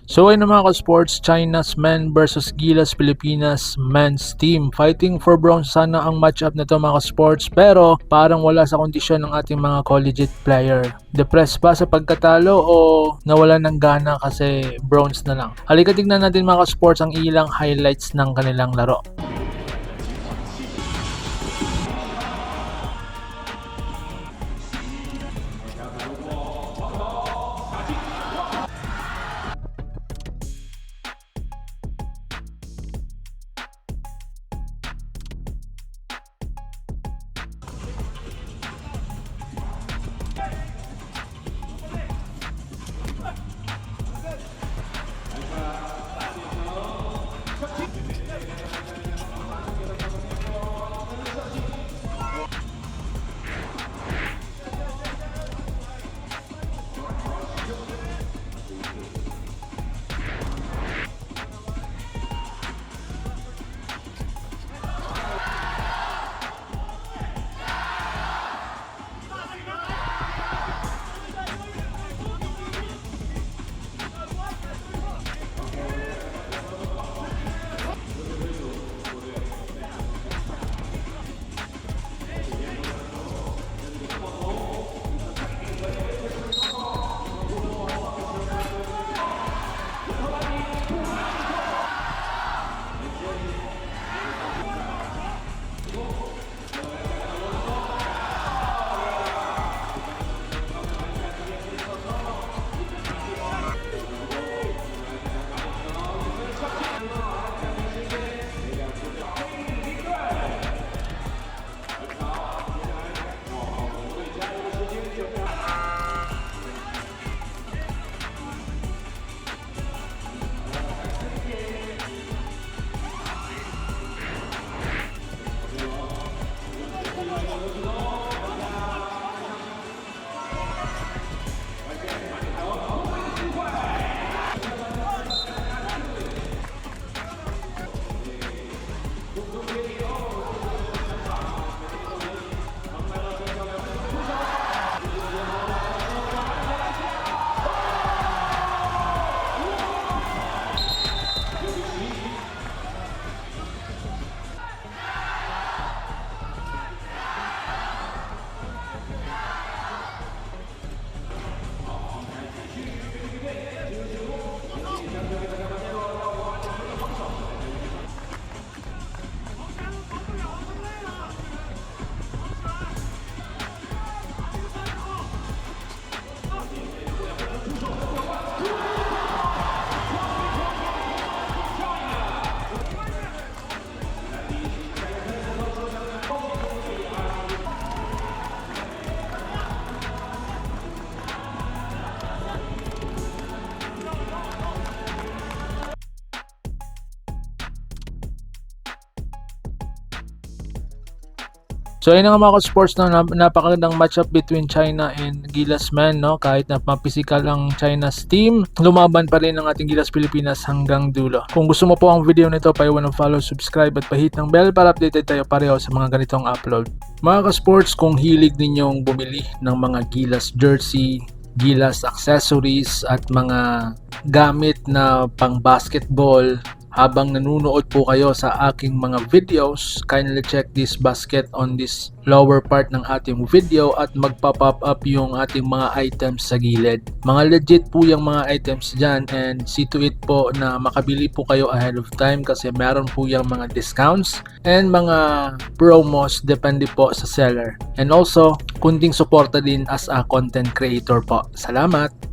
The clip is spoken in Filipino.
So ayun na mga ka-sports, China's men versus Gilas Pilipinas men's team. Fighting for bronze sana ang matchup na to mga ka-sports, pero parang wala sa kondisyon ng ating mga collegiate player. Depressed ba sa pagkatalo o nawala ng gana kasi bronze na lang? Halika tignan natin mga ka-sports ang ilang highlights ng kanilang laro. So ayun na nga mga ka-sports, no, napakagandang matchup between China and Gilas men, no? Kahit na mapisikal ang China's team, lumaban pa rin ang ating Gilas Pilipinas hanggang dulo. Kung gusto mo po ang video nito, paiwan ng follow, subscribe at pahit ng bell para updated tayo pareho sa mga ganitong upload. Mga ka-sports, kung hilig ninyong bumili ng mga Gilas jersey, Gilas accessories at mga gamit na pang basketball, habang nanonood po kayo sa aking mga videos, kindly check this basket on this lower part ng ating video at magpa-pop up yung ating mga items sa gilid. Mga legit po yung mga items dyan, and see to it po na makabili po kayo ahead of time kasi meron po yung mga discounts and mga promos depende po sa seller. And also, kunting suporta din as a content creator po. Salamat!